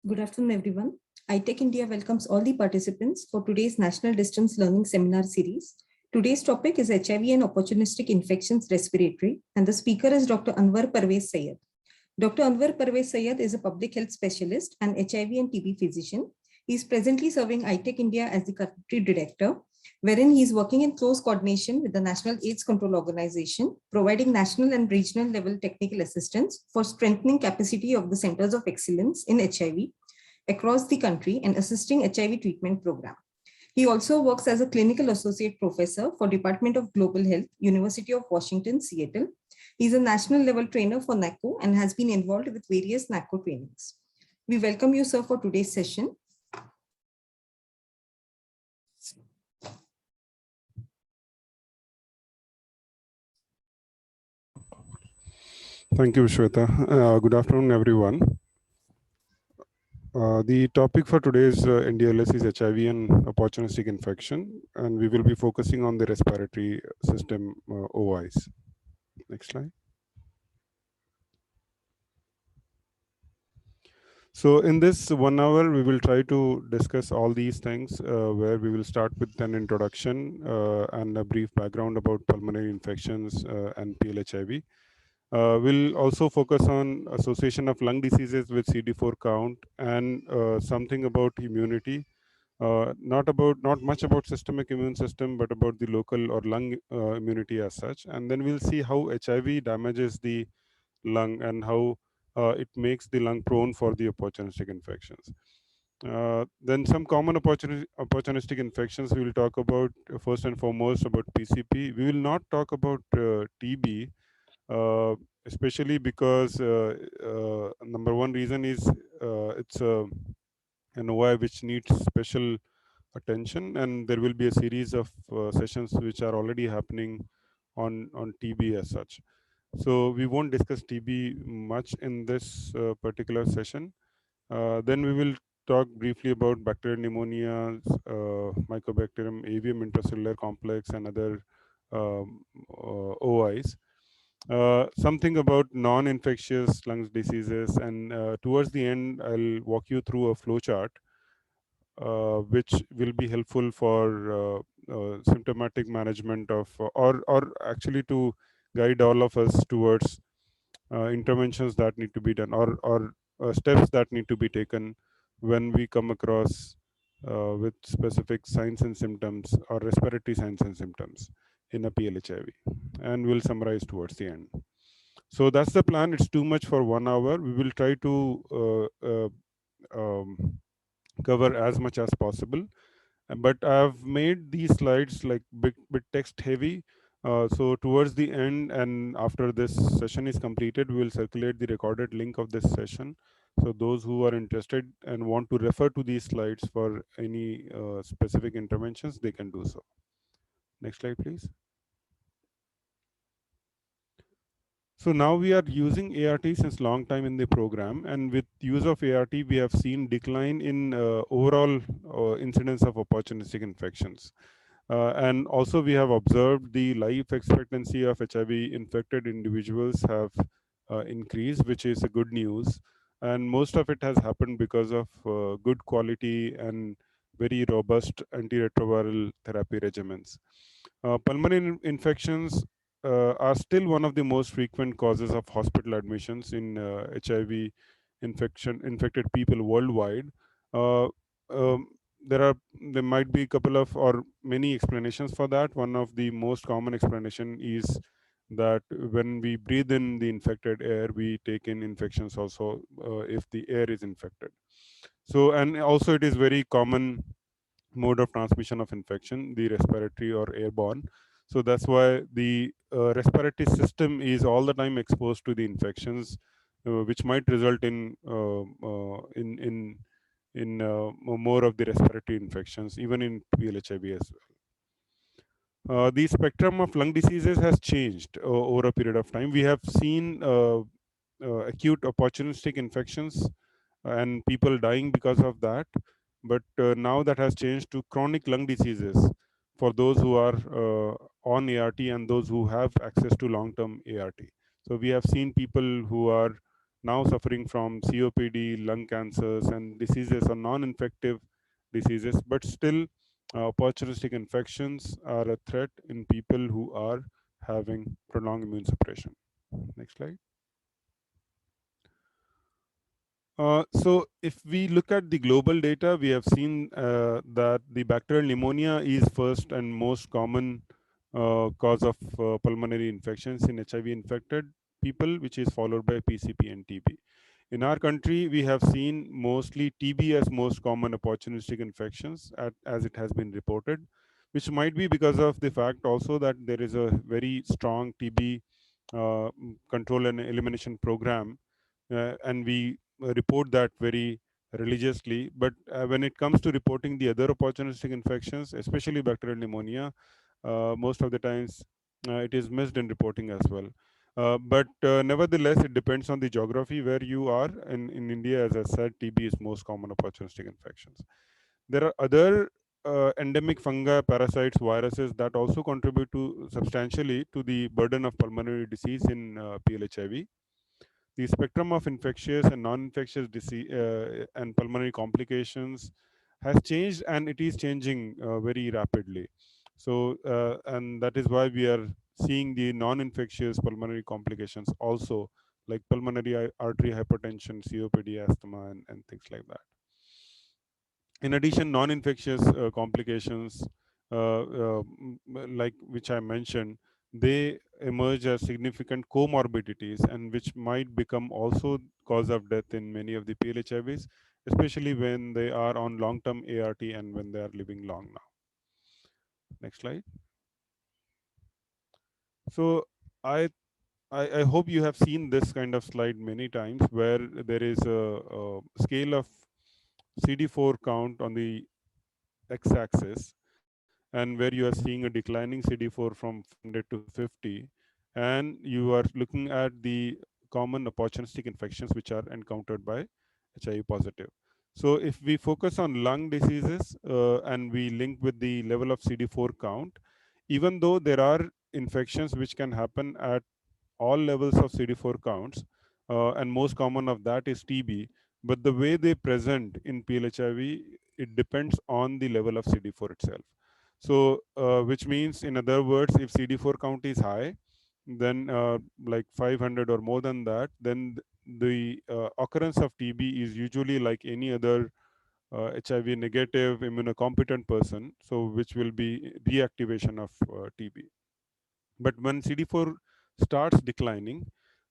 Good afternoon, everyone. iTech India welcomes all the participants for today's National Distance Learning Seminar Series. Today's topic is HIV and Opportunistic Infections Respiratory, and the speaker is Dr. Anwar Parvez Sayed. Dr. Anwar Parvez Sayed is a public health specialist and HIV and TB physician. He is presently serving iTech India as the country director, wherein he is working in close coordination with the National AIDS Control Organization, providing national and regional level technical assistance for strengthening capacity of the centers of excellence in HIV across the country and assisting HIV treatment program. He also works as a clinical associate professor for Department of Global Health, University of Washington, Seattle. He's a national level trainer for NACO and has been involved with various NACO trainings. We welcome you, sir, for today's session. Thank you, Shweta. Good afternoon, everyone. The topic for today's NDLS is HIV and opportunistic infection, and we will be focusing on the respiratory system OIs. Next slide. So in this 1 hour, we will try to discuss all these things, where we will start with an introduction and a brief background about pulmonary infections and PLHIV. We'll also focus on association of lung diseases with CD4 count and something about immunity. Not much about systemic immune system, but about the local or lung immunity as such. And then we'll see how HIV damages the lung and how it makes the lung prone for the opportunistic infections. Then some common opportunistic infections we will talk about. First and foremost about PCP. We will not talk about TB, especially because number one reason is it's an OI which needs special attention, and there will be a series of sessions which are already happening on TB as such. So we won't discuss TB much in this particular session. Then we will talk briefly about bacterial pneumonias, Mycobacterium avium intracellular complex, and other OIs. Something about non-infectious lung diseases, and towards the end, I'll walk you through a flow chart which will be helpful for symptomatic management of, or actually to guide all of us towards interventions that need to be done, or steps that need to be taken when we come across with specific signs and symptoms or respiratory signs and symptoms in a PLHIV, and we'll summarize towards the end. So that's the plan. It's too much for 1 hour. We will try to cover as much as possible, but I've made these slides like bit text heavy. So towards the end and after this session is completed, we will circulate the recorded link of this session. So those who are interested and want to refer to these slides for any specific interventions, they can do so. Next slide, please. So now we are using ART since long time in the program, and with use of ART, we have seen decline in overall incidence of opportunistic infections. And also we have observed the life expectancy of HIV infected individuals have increased, which is a good news. And most of it has happened because of good quality and very robust antiretroviral therapy regimens. Pulmonary infections are still one of the most frequent causes of hospital admissions in HIV infected people worldwide. Uh, um, there might be a couple of or many explanations for that. One of the most common explanation is that when we breathe in the infected air, we take in infections also if the air is infected. So, and also it is very common mode of transmission of infection, the respiratory or airborne. So that's why the respiratory system is all the time exposed to the infections, which might result in more of the respiratory infections, even in PLHIV as well. The spectrum of lung diseases has changed over a period of time. We have seen acute opportunistic infections and people dying because of that. But now that has changed to chronic lung diseases for those who are on ART and those who have access to long-term ART. So we have seen people who are now suffering from COPD, lung cancers, and diseases or non-infective diseases, but still opportunistic infections are a threat in people who are having prolonged immune suppression. Next slide. So if we look at the global data, we have seen that the bacterial pneumonia is first and most common cause of pulmonary infections in HIV infected people, which is followed by PCP and TB. In our country, we have seen mostly TB as most common opportunistic infections as it has been reported, which might be because of the fact also that there is a very strong TB control and elimination program, and we report that very religiously. But when it comes to reporting the other opportunistic infections, especially bacterial pneumonia, most of the times it is missed in reporting as well. But nevertheless, it depends on the geography where you are. In India, as I said, TB is most common opportunistic infections. There are other endemic fungi, parasites, viruses that also contribute to substantially to the burden of pulmonary disease in PLHIV. The spectrum of infectious and non-infectious disease and pulmonary complications has changed, and it is changing very rapidly. So, and that is why we are seeing the non-infectious pulmonary complications also, like pulmonary artery hypertension, COPD, asthma, and things like that. In addition, non-infectious complications, like which I mentioned, they emerge as significant comorbidities and which might become also cause of death in many of the PLHIVs, especially when they are on long-term ART and when they are living long now. Next slide. So I, I hope you have seen this kind of slide many times where there is a scale of CD4 count on the x-axis, and where you are seeing a declining CD4 from 500 to 50, and you are looking at the common opportunistic infections which are encountered by HIV positive. So if we focus on lung diseases and we link with the level of CD4 count, even though there are infections which can happen at all levels of CD4 counts, and most common of that is TB, but the way they present in PLHIV, it depends on the level of CD4 itself. So, which means, in other words, if CD4 count is high, then like 500 or more than that, then the occurrence of TB is usually like any other HIV negative immunocompetent person, so which will be reactivation of TB. But when CD4 starts declining,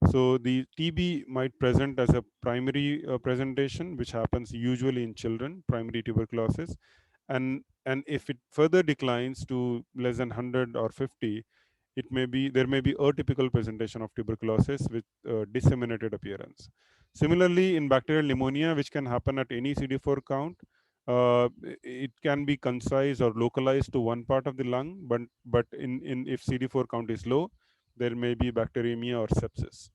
so the TB might present as a primary presentation, which happens usually in children, primary tuberculosis, and if it further declines to less than 100 or 50, it may be there may be atypical presentation of tuberculosis with disseminated appearance. Similarly, in bacterial pneumonia, which can happen at any CD4 count, it can be concise or localized to one part of the lung, but in if CD4 count is low, there may be bacteremia or sepsis.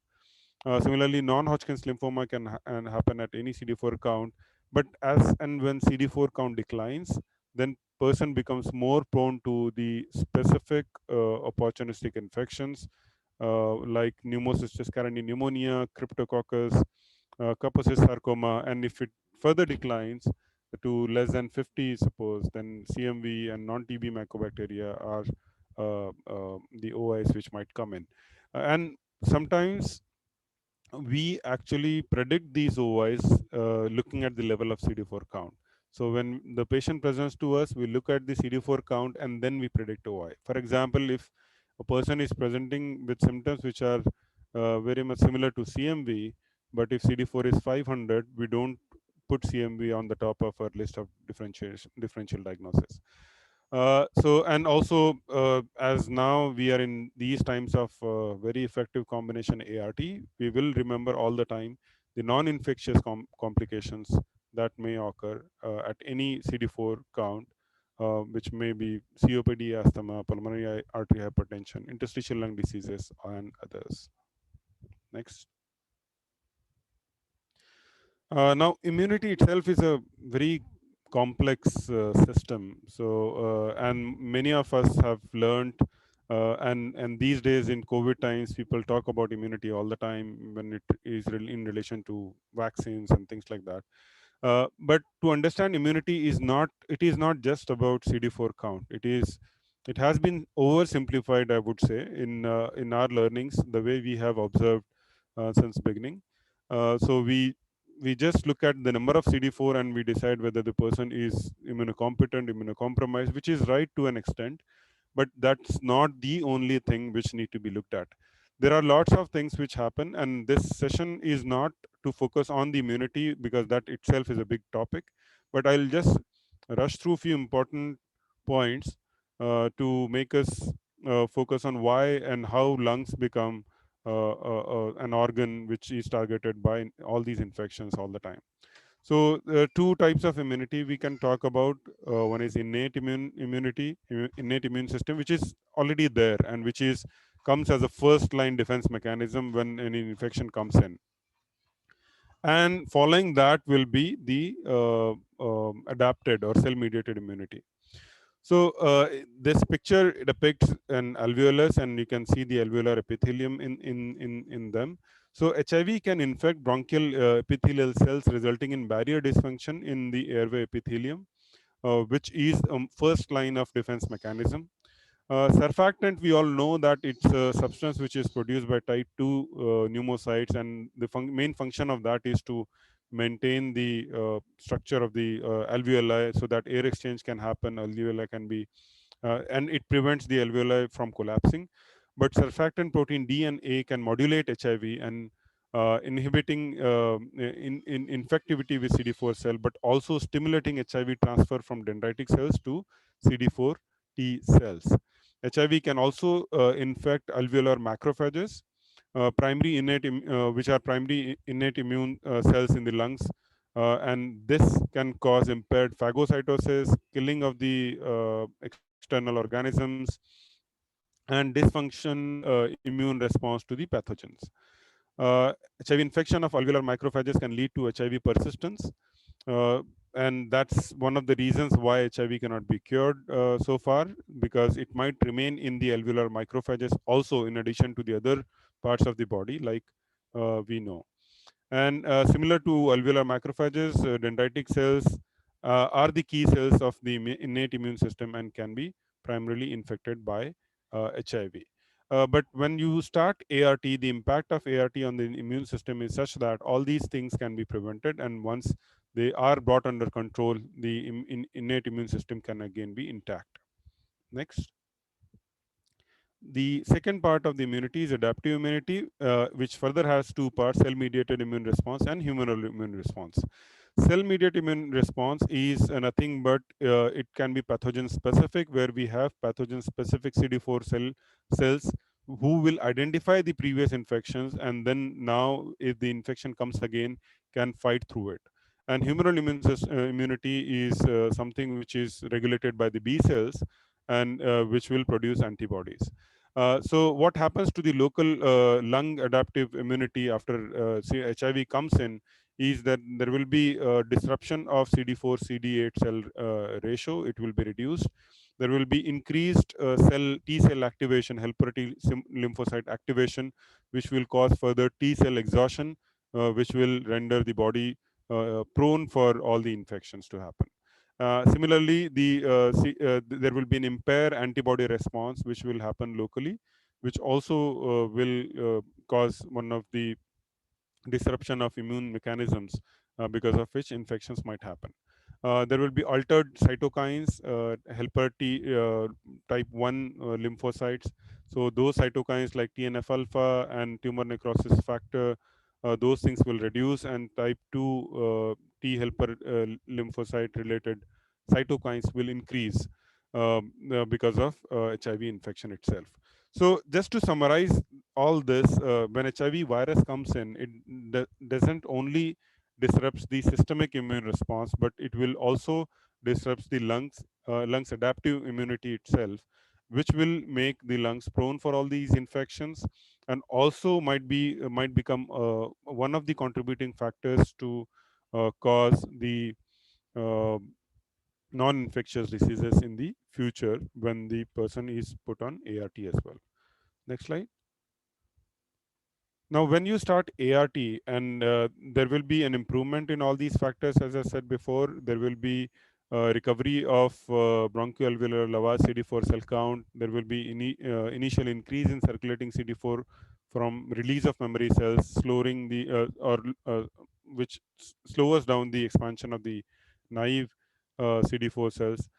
Similarly, non-Hodgkin's lymphoma can and happen at any CD4 count, but as and when CD4 count declines, then person becomes more prone to the specific opportunistic infections like pneumocystis carinii pneumonia, cryptococcus, Kaposi sarcoma, and if it further declines to less than 50, suppose, then CMV and non-TB mycobacteria are the OIs which might come in. And sometimes we actually predict these OIs looking at the level of CD4 count. So when the patient presents to us, we look at the CD4 count and then we predict OI. For example, if a person is presenting with symptoms which are very much similar to CMV, but if CD4 is 500, we don't put CMV on the top of our list of differential diagnosis. So and also as now we are in these times of very effective combination ART, we will remember all the time the non-infectious complications that may occur at any CD4 count, which may be COPD, asthma, pulmonary artery hypertension, interstitial lung diseases, and others. Next. Now, immunity itself is a very complex system. So, and many of us have learned And these days in COVID times, people talk about immunity all the time when it is in relation to vaccines and things like that. But to understand immunity is not, it is not just about CD4 count. It has been oversimplified, I would say, in our learnings, the way we have observed since beginning. So we just look at the number of CD4 and we decide whether the person is immunocompetent, immunocompromised, which is right to an extent, but that's not the only thing which need to be looked at. There are lots of things which happen, and this session is not to focus on the immunity because that itself is a big topic, but I'll just rush through a few important points to make us focus on why and how lungs become an organ which is targeted by all these infections all the time. So two types of immunity we can talk about. One is innate immune system, which is already there and which is comes as a first line defense mechanism when any infection comes in. And following that will be the adapted or cell mediated immunity. So this picture depicts an alveolus, and you can see the alveolar epithelium in them. So HIV can infect bronchial epithelial cells, resulting in barrier dysfunction in the airway epithelium, which is first line of defense mechanism. Surfactant, we all know that it's a substance which is produced by type 2 pneumocytes, and the main function of that is to maintain the structure of the alveoli so that air exchange can happen, alveoli can be, and it prevents the alveoli from collapsing. But surfactant protein D and A can modulate HIV and inhibiting in infectivity with CD4 cell, but also stimulating HIV transfer from dendritic cells to CD4 T cells. HIV can also infect alveolar macrophages, which are primary innate immune cells in the lungs, and this can cause impaired phagocytosis, killing of the external organisms, and dysfunction immune response to the pathogens. HIV infection of alveolar macrophages can lead to HIV persistence. Uh, and that's one of the reasons why HIV cannot be cured so far, because it might remain in the alveolar macrophages also, in addition to the other parts of the body, like we know. And similar to alveolar macrophages, dendritic cells are the key cells of the innate immune system and can be primarily infected by HIV. But when you start ART, the impact of ART on the immune system is such that all these things can be prevented. And once they are brought under control, the innate immune system can again be intact. Next. The second part of the immunity is adaptive immunity, which further has two parts: cell-mediated immune response and humoral immune response. Cell-mediated immune response is nothing but it can be pathogen-specific, where we have pathogen-specific CD4 cells who will identify the previous infections, and then now, if the infection comes again, can fight through it. And humoral immunity is something which is regulated by the B cells, and which will produce antibodies. So what happens to the local lung adaptive immunity after HIV comes in is that there will be disruption of CD4 CD8 cell ratio. It will be reduced. There will be increased T cell activation, helper lymphocyte activation, which will cause further T cell exhaustion, which will render the body prone for all the infections to happen. Similarly, there will be an impaired antibody response, which will happen locally, which also will cause one of the disruption of immune mechanisms, because of which infections might happen. There will be altered cytokines, helper T type 1 lymphocytes. So those cytokines like TNF alpha and tumor necrosis factor, those things will reduce, and type 2 T helper lymphocyte related cytokines will increase because of HIV infection itself. So just to summarize all this, when HIV virus comes in, it doesn't only disrupts the systemic immune response, but it will also disrupts the lungs adaptive immunity itself, which will make the lungs prone for all these infections, and also might become one of the contributing factors to cause the uh, non-infectious diseases in the future when the person is put on ART as well. Next slide. Now, when you start ART, and there will be an improvement in all these factors, as I said before, there will be recovery of bronchoalveolar lavage CD4 cell count. There will be initial increase in circulating CD4 from release of memory cells, slowing the or which slows down the expansion of the naive CD4 cells.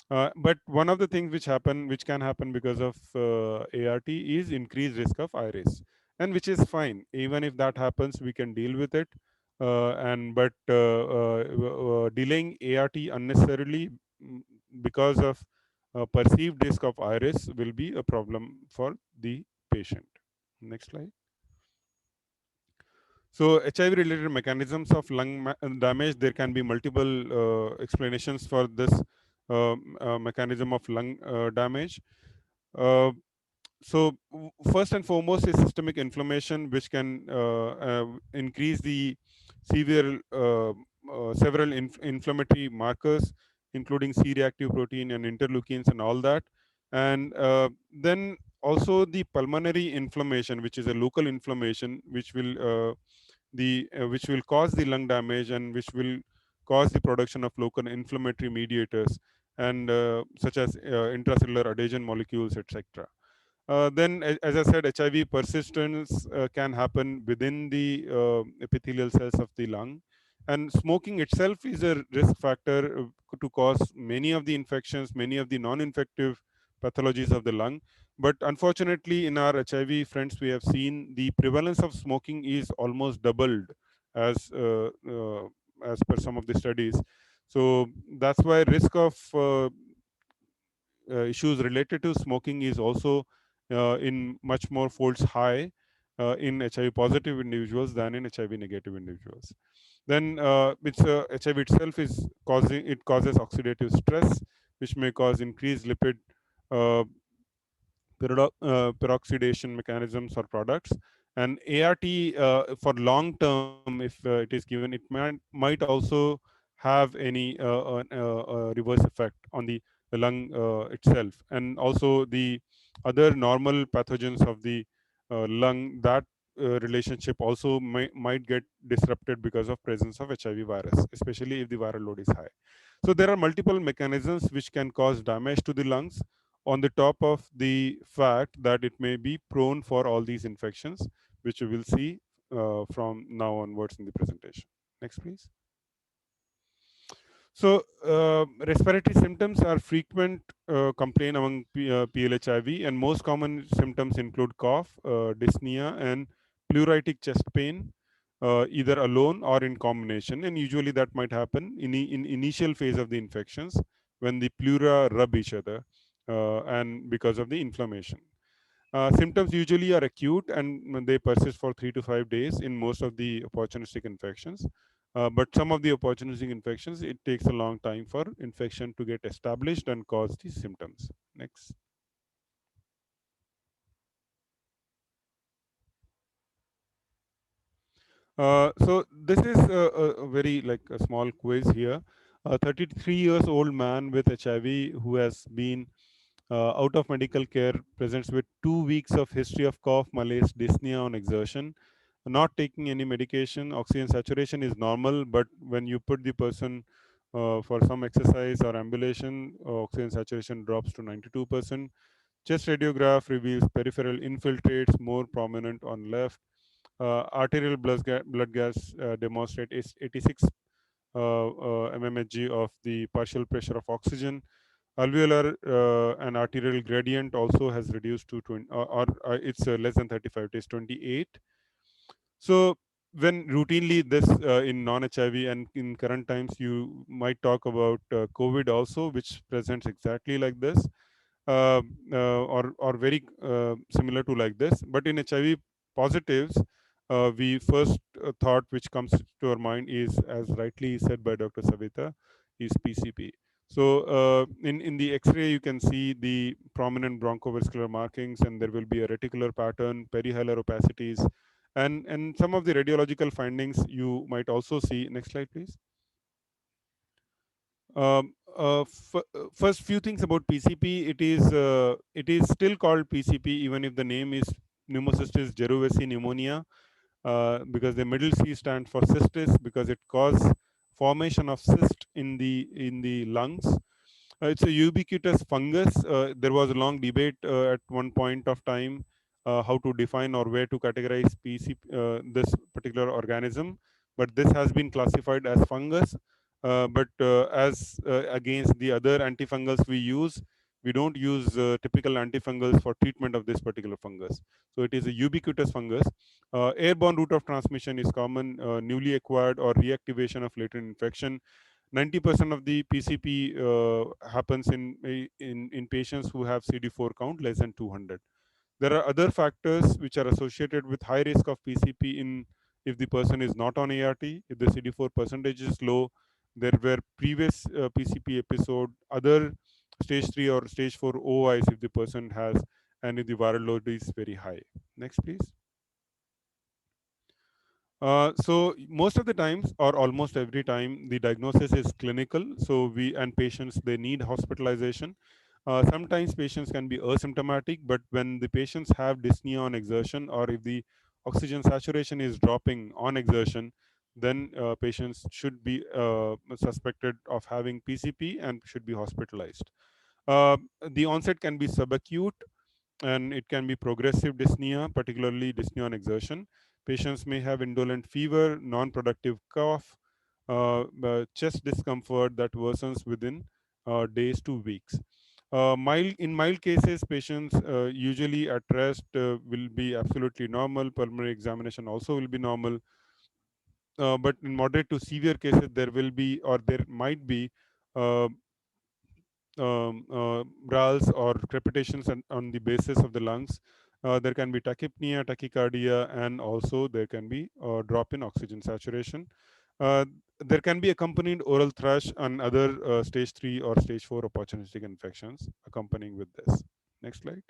But one of the things which can happen because of ART is increased risk of iris, and which is fine. Even if that happens, we can deal with it. And but delaying ART unnecessarily, because of perceived risk of iris will be a problem for the patient. Next slide. So HIV related mechanisms of lung damage, there can be multiple explanations for this mechanism of lung damage. Uh, first and foremost is systemic inflammation, which can increase the severe several inflammatory markers, including C-reactive protein and interleukins and all that. And then also the pulmonary inflammation, which is a local inflammation, which will cause the lung damage and which will cause the production of local inflammatory mediators, and such as intracellular adhesion molecules, etc. Then, as I said, HIV persistence can happen within the epithelial cells of the lung. And smoking itself is a risk factor to cause many of the infections, many of the non-infective pathologies of the lung. But unfortunately, in our HIV friends, we have seen the prevalence of smoking is almost doubled as per some of the studies. So that's why risk of issues related to smoking is also in much more folds high in HIV positive individuals than in HIV negative individuals. Then HIV itself is causing, it causes oxidative stress, which may cause increased lipid uh, peroxidation mechanisms or products. And ART for long term, if it is given, it might also have any reverse effect on the lung itself, and also the other normal pathogens of the lung. That relationship also might get disrupted because of presence of HIV virus, especially if the viral load is high. So there are multiple mechanisms which can cause damage to the lungs, on the top of the fact that it may be prone for all these infections, which we will see from now onwards in the presentation. Next, please. So, respiratory symptoms are frequent complaint among PLHIV, and most common symptoms include cough, dyspnea, and pleuritic chest pain, either alone or in combination. And usually that might happen in initial phase of the infections when the pleura rub each other and because of the inflammation. Symptoms usually are acute and they persist for 3 to 5 days in most of the opportunistic infections. But some of the opportunistic infections, it takes a long time for infection to get established and cause these symptoms. Next. So this is a very like a small quiz here. A 33 years old man with HIV who has been out of medical care presents with 2 weeks of history of cough, malaise, dyspnea on exertion, not taking any medication. Oxygen saturation is normal, but when you put the person for some exercise or ambulation, oxygen saturation drops to 92%. Chest radiograph reveals peripheral infiltrates more prominent on left. Arterial blood gas demonstrate is 86 mmHg of the partial pressure of oxygen. Alveolar and arterial gradient also has reduced to 20, or it's less than 35, it is 28. So when routinely this in non-HIV and in current times, you might talk about COVID also, which presents exactly like this, or very similar to like this. But in HIV positives, we first thought which comes to our mind is, as rightly said by Dr. Savita, is PCP. So in the X-ray, you can see the prominent bronchovascular markings, and there will be a reticular pattern, perihilar opacities, and some of the radiological findings you might also see. Next slide, please. First, few things about PCP. It is still called PCP even if the name is Pneumocystis jirovecii pneumonia, because the middle C stands for cystis because it causes formation of cyst in the lungs. It's a ubiquitous fungus. There was a long debate at one point of time how to define or where to categorize this particular organism, but this has been classified as fungus. But as against the other antifungals we don't use typical antifungals for treatment of this particular fungus. So it is a ubiquitous fungus. Airborne route of transmission is common, newly acquired or reactivation of latent infection. 90% of the PCP happens in patients who have CD4 count less than 200. There are other factors which are associated with high risk of PCP in if the person is not on ART, if the CD4 percentage is low, there were previous PCP episode, other stage 3 or stage 4 OIs if the person has, and if the viral load is very high. Next, please. So most of the times or almost every time the diagnosis is clinical, so we and patients they need hospitalization. Sometimes patients can be asymptomatic, but when the patients have dyspnea on exertion or if the oxygen saturation is dropping on exertion, then patients should be suspected of having PCP and should be hospitalized. uh, the onset can be subacute and it can be progressive dyspnea, particularly dyspnea on exertion. Patients may have indolent fever, non-productive cough, chest discomfort that worsens within days to weeks. In mild cases, patients usually at rest will be absolutely normal. Pulmonary examination also will be normal. But in moderate to severe cases, there will be or there might be uh, rales or crepitations on the basis of the lungs. There can be tachypnea, tachycardia, and also there can be a drop in oxygen saturation. Uh, there can be accompanied oral thrush and other stage 3 or stage 4 opportunistic infections accompanying with this. Next slide.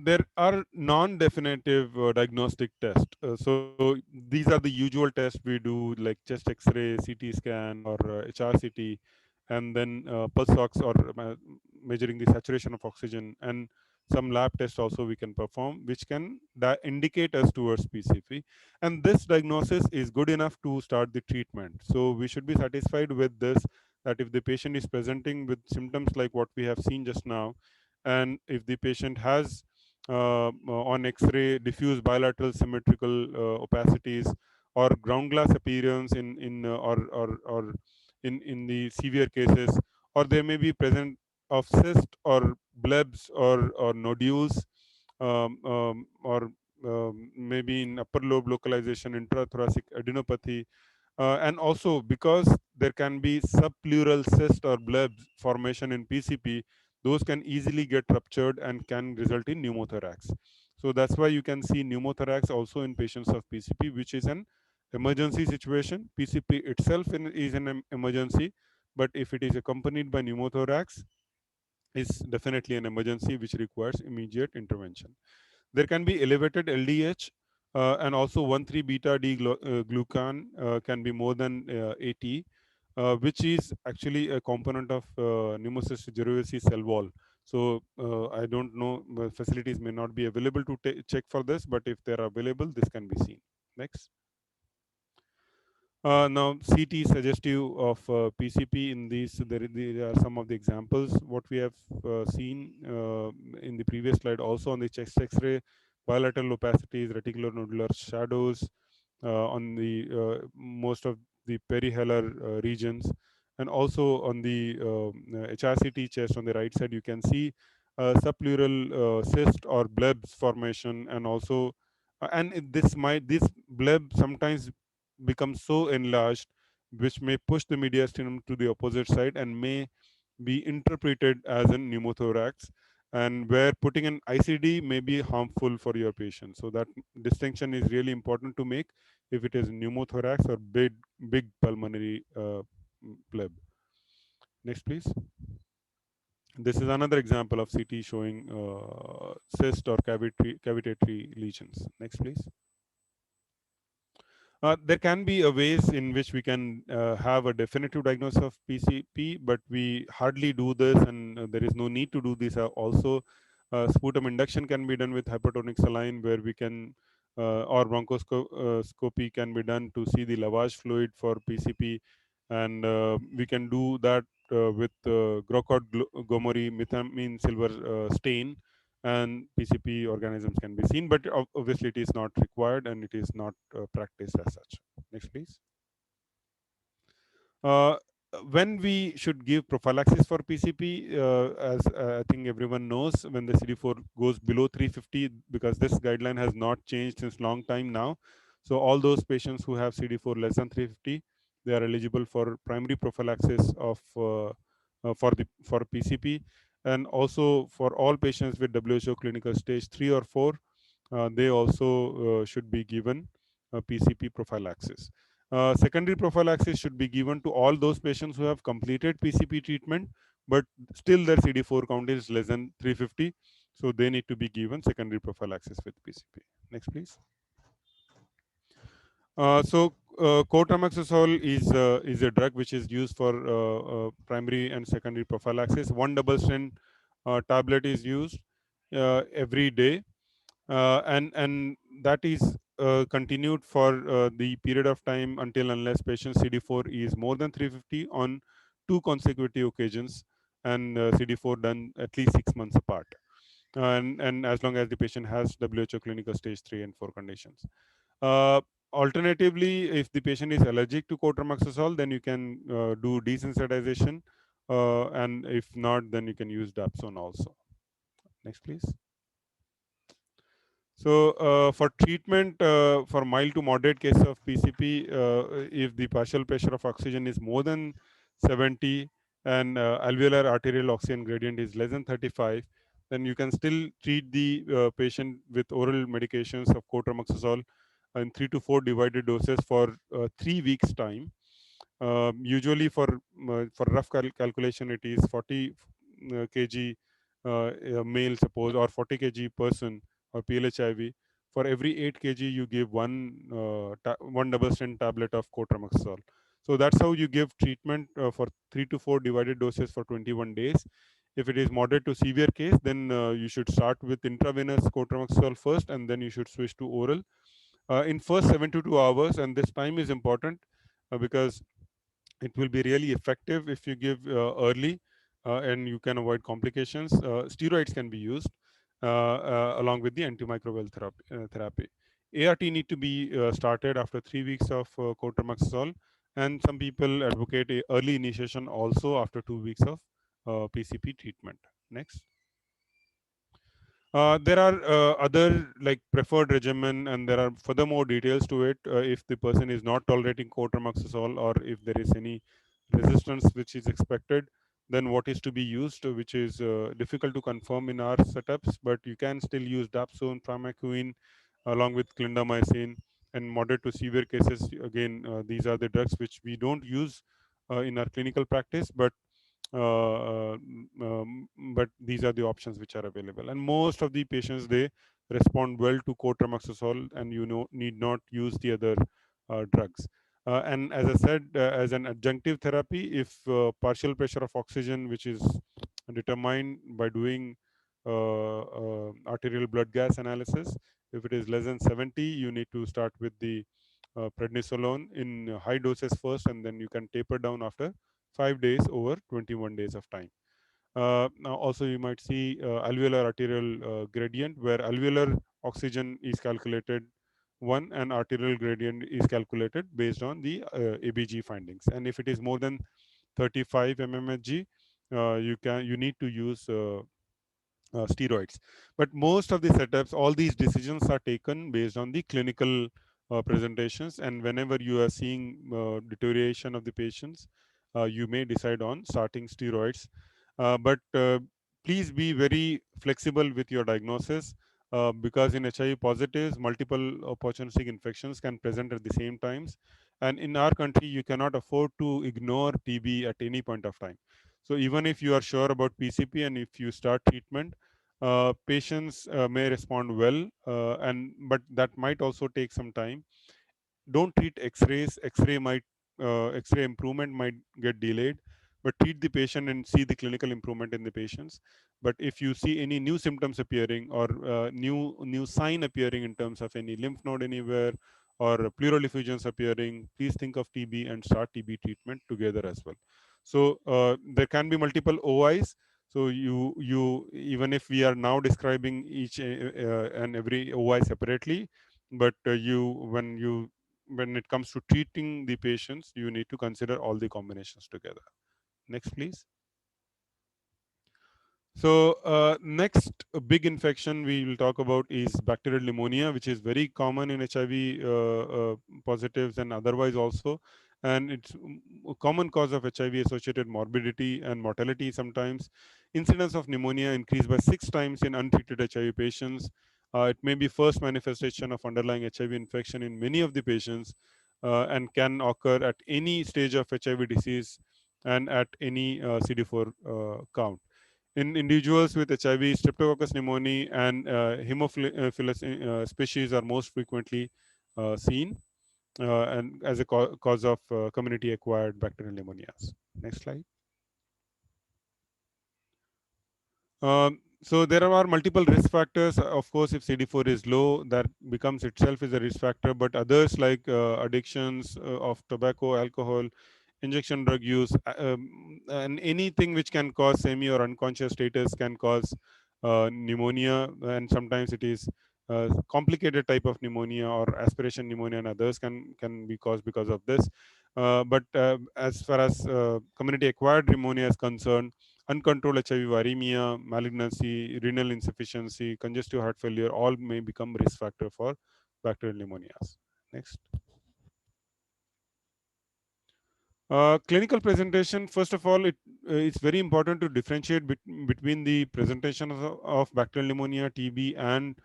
There are non-definitive diagnostic tests. So these are the usual tests we do, like chest X-ray, CT scan, or HRCT, and then pulse ox or measuring the saturation of oxygen, and some lab tests also we can perform, which can indicate us towards PCP. And this diagnosis is good enough to start the treatment. So we should be satisfied with this. That if the patient is presenting with symptoms like what we have seen just now, and if the patient has on X-ray diffuse bilateral symmetrical opacities or ground glass appearance in or in the severe cases, or there may be present of cyst or blebs or nodules, or maybe in upper lobe localization, intrathoracic adenopathy, and also because there can be subpleural cyst or blebs formation in PCP, those can easily get ruptured and can result in pneumothorax. So that's why you can see pneumothorax also in patients of PCP, which is an emergency situation. PCP itself is an emergency, but if it is accompanied by pneumothorax, is definitely an emergency which requires immediate intervention. There can be elevated LDH, and also 1,3 beta D glucan can be more than 80, which is actually a component of Pneumocystis jirovecii cell wall. So I don't know, facilities may not be available to check for this, but if they are available, this can be seen. Next. Now, CT suggestive of PCP in these, there are some of the examples, what we have seen in the previous slide, also on the chest X-ray, bilateral opacities, reticular nodular shadows on the most of the perihellar regions, and also on the HRCT chest on the right side, you can see subpleural cyst or blebs formation, and also this bleb sometimes becomes so enlarged which may push the mediastinum to the opposite side and may be interpreted as a pneumothorax, and where putting an ICD may be harmful for your patient. So that distinction is really important to make if it is pneumothorax or big pulmonary pleb. Next, please. This is another example of CT showing cyst or cavitatory lesions. Next, please. There can be a ways in which we can have a definitive diagnosis of PCP, but we hardly do this, and there is no need to do this. Also, sputum induction can be done with hypertonic saline, where we can, or bronchoscopy can be done to see the lavage fluid for PCP, and we can do that with Grocott Gomori methamine silver stain, and PCP organisms can be seen, but obviously it is not required and it is not practiced as such. Next, please. Uh, when we should give prophylaxis for PCP, as I think everyone knows, when the CD4 goes below 350, because this guideline has not changed since long time now. So all those patients who have CD4 less than 350, they are eligible for primary prophylaxis of for PCP, and also for all patients with WHO clinical stage 3 or 4, they also should be given PCP prophylaxis. Secondary prophylaxis should be given to all those patients who have completed PCP treatment, but still their CD4 count is less than 350. So they need to be given secondary prophylaxis with PCP. Next, please. Cotrimoxazole is a drug which is used for primary and secondary prophylaxis. One double strength tablet is used every day, and that is continued for the period of time until unless patient CD4 is more than 350 on 2 consecutive occasions, and CD4 done at least 6 months apart, and as long as the patient has WHO clinical stage 3 and 4 conditions. Uh, Alternatively, if the patient is allergic to cotrimoxazole, then you can do desensitization, and if not, then you can use dapsone also. Next, please. So for treatment for mild to moderate case of PCP, if the partial pressure of oxygen is more than 70 and alveolar arterial oxygen gradient is less than 35, then you can still treat the patient with oral medications of cotrimoxazole in 3 to 4 divided doses for 3 weeks time. Usually for rough calculation, it is 40 kg male, suppose, or 40 kg person or PLHIV. For every 8 kg, you give one double strength tablet of cotrimoxazole. So that's how you give treatment for 3 to 4 divided doses for 21 days. If it is moderate to severe case, then you should start with intravenous cotrimoxazole first, and then you should switch to oral in first 72 hours. And this time is important because it will be really effective if you give early, and you can avoid complications. Steroids can be used along with the antimicrobial therapy. ART need to be started after 3 weeks of cotrimoxazole, and some people advocate early initiation also after 2 weeks of PCP treatment. Next. There are other like preferred regimen, and there are furthermore details to it. If the person is not tolerating cotrimoxazole, or if there is any resistance which is expected, then what is to be used, which is difficult to confirm in our setups, but you can still use dapsone, primaquine, along with clindamycin. And moderate to severe cases, again, these are the drugs which we don't use in our clinical practice, but these are the options which are available, and most of the patients, they respond well to cotrimoxazole, and need not use the other drugs. And as I said, as an adjunctive therapy, if partial pressure of oxygen, which is determined by doing arterial blood gas analysis, if it is less than 70, you need to start with the prednisolone in high doses first, and then you can taper down after 5 days over 21 days of time. Now also you might see alveolar arterial gradient, where alveolar oxygen is calculated one, and arterial gradient is calculated based on the ABG findings. And if it is more than 35 mmHg, you need to use steroids. But most of the setups, all these decisions are taken based on the clinical presentations, and whenever you are seeing deterioration of the patients, you may decide on starting steroids. But please be very flexible with your diagnosis, because in HIV positives, multiple opportunistic infections can present at the same times, and in our country, you cannot afford to ignore TB at any point of time. So even if you are sure about PCP and if you start treatment, patients may respond well, and but that might also take some time. don't treat X-rays. X-ray improvement might get delayed, but treat the patient and see the clinical improvement in the patients. But if you see any new symptoms appearing, or new sign appearing in terms of any lymph node anywhere, or pleural effusions appearing, please think of TB and start TB treatment together as well. So there can be multiple OIs. So you even if we are now describing each and every OI separately, but when it comes to treating the patients, you need to consider all the combinations together. Next, please. So next big infection we will talk about is bacterial pneumonia, which is very common in HIV positives and otherwise also. And it's a common cause of HIV associated morbidity and mortality sometimes. Incidence of pneumonia increased by 6 times in untreated HIV patients. It may be first manifestation of underlying HIV infection in many of the patients, and can occur at any stage of HIV disease and at any CD4 count. In individuals with HIV, Streptococcus pneumoniae and Haemophilus species are most frequently seen, and as a cause of community-acquired bacterial pneumonias. Next slide. So there are multiple risk factors. Of course, if CD4 is low, that becomes itself is a risk factor. But others like addictions of tobacco, alcohol, injection drug use, and anything which can cause semi or unconscious status can cause pneumonia, and sometimes it is complicated type of pneumonia or aspiration pneumonia, and others can be caused because of this. But as far as community acquired pneumonia is concerned, uncontrolled HIV viremia, malignancy, renal insufficiency, congestive heart failure, all may become risk factor for bacterial pneumonias. Next. Clinical presentation, first of all, it's very important to differentiate between the presentation of bacterial pneumonia, TB, and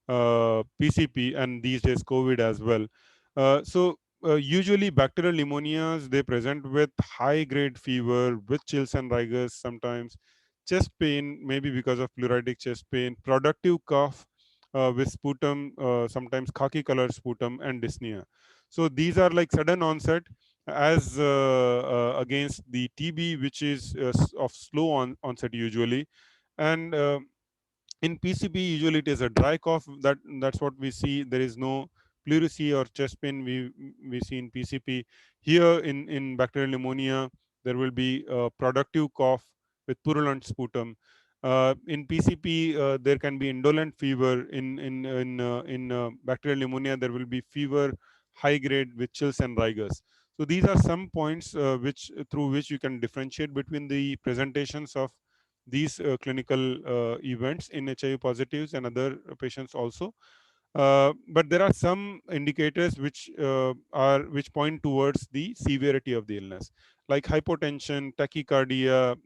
PCP, and these days COVID as well. Usually bacterial pneumonias, they present with high grade fever, with chills and rigors sometimes, chest pain, maybe because of pleuritic chest pain, productive cough with sputum, sometimes khaki colored sputum, and dyspnea. So these are like sudden onset, as against the TB, which is of slow onset usually. And in PCP, usually it is a dry cough. That's what we see. There is no pleurisy or chest pain we see in PCP. Here in bacterial pneumonia, there will be a productive cough with purulent sputum. In PCP, there can be indolent fever. In bacterial pneumonia, there will be fever, high grade with chills and rigors. So these are some points which through which you can differentiate between the presentations of these clinical events in HIV positives and other patients also. But there are some indicators which point towards the severity of the illness, like hypotension, tachycardia.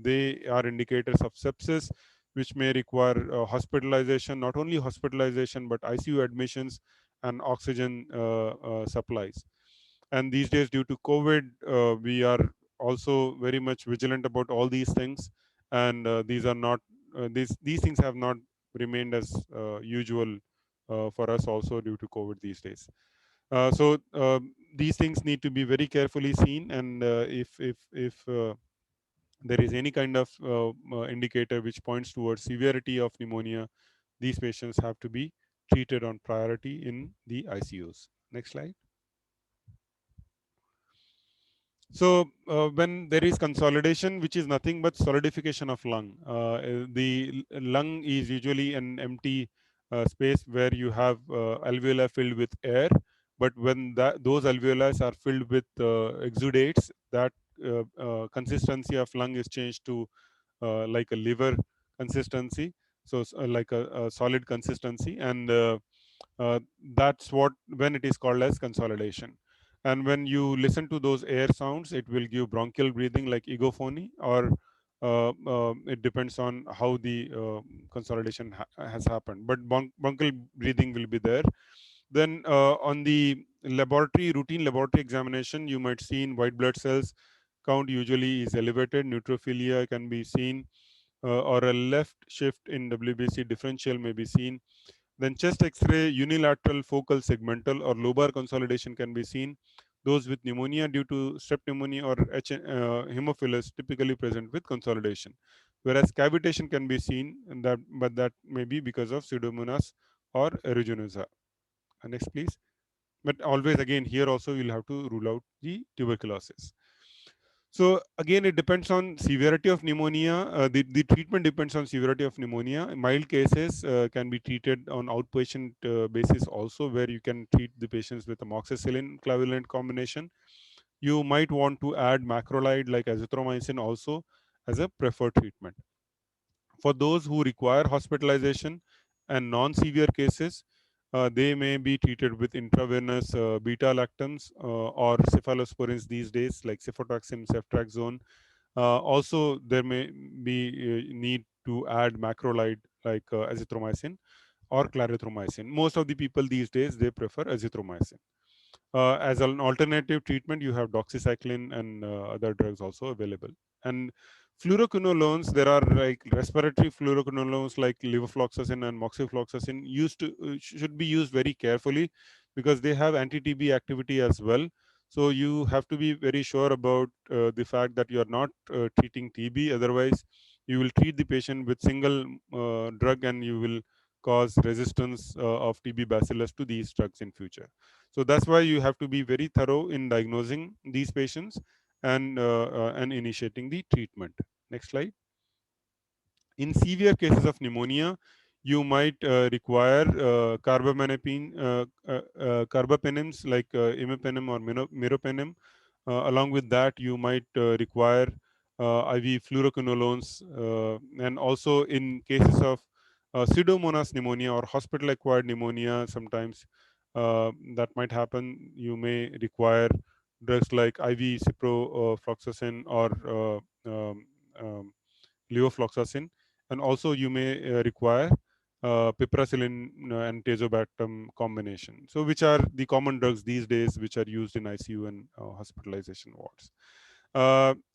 They are indicators of sepsis, which may require hospitalization, not only hospitalization but ICU admissions and oxygen supplies. And these days, due to COVID, we are also very much vigilant about all these things, and these are not these things have not remained as usual for us also due to COVID these days. So these things need to be very carefully seen, and if there is any kind of indicator which points towards severity of pneumonia, these patients have to be treated on priority in the ICUs. Next slide. So when there is consolidation, which is nothing but solidification of lung, the lung is usually an empty space where you have alveoli filled with air. But when those alveoli are filled with exudates, that consistency of lung is changed to like a liver consistency, so like a solid consistency, and that's what when it is called as consolidation. And when you listen to those air sounds, it will give bronchial breathing like egophony, or it depends on how the consolidation has happened, but bronchial breathing will be there. Then on the routine laboratory examination, you might see in white blood cells count usually is elevated, neutrophilia can be seen, or a left shift in WBC differential may be seen. Then chest X-ray, unilateral focal segmental or lobar consolidation can be seen. Those with pneumonia due to strep pneumonia or Haemophilus typically present with consolidation, whereas cavitation can be seen, but that may be because of Pseudomonas or aeruginosa. Next, please. But always again here also you'll have to rule out the tuberculosis. So again, it depends on severity of pneumonia. The treatment depends on severity of pneumonia. Mild cases can be treated on outpatient basis also, where you can treat the patients with amoxicillin clavulant combination. You might want to add macrolide like azithromycin also as a preferred treatment. For those who require hospitalization and non-severe cases, they may be treated with intravenous beta-lactams or cephalosporins these days, like cefotaxime, ceftriaxone. Also, there may be need to add macrolide like azithromycin or clarithromycin. Most of the people these days, they prefer azithromycin. As an alternative treatment, you have doxycycline and other drugs also available. And fluoroquinolones, there are like respiratory fluoroquinolones like levofloxacin and moxifloxacin should be used very carefully because they have anti-TB activity as well. So you have to be very sure about the fact that you are not treating TB. Otherwise, you will treat the patient with single drug and you will cause resistance of TB bacillus to these drugs in future. So that's why you have to be very thorough in diagnosing these patients and initiating the treatment. Next slide. In severe cases of pneumonia, you might require carbapenems like imipenem or meropenem. Along with that, you might require IV fluoroquinolones, and also in cases of pseudomonas pneumonia or hospital-acquired pneumonia, sometimes that might happen. You may require drugs like IV ciprofloxacin or um, levofloxacin, and also you may require piperacillin and tazobactam combination. So which are the common drugs these days which are used in ICU and hospitalization wards.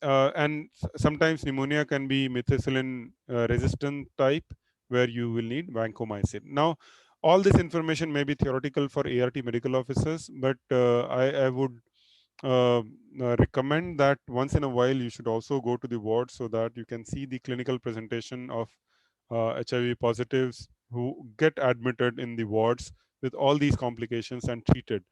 And sometimes pneumonia can be methicillin resistant type, where you will need vancomycin. Now, all this information may be theoretical for ART medical officers, but I would uh, recommend that once in a while you should also go to the ward so that you can see the clinical presentation of HIV positives who get admitted in the wards with all these complications and treated.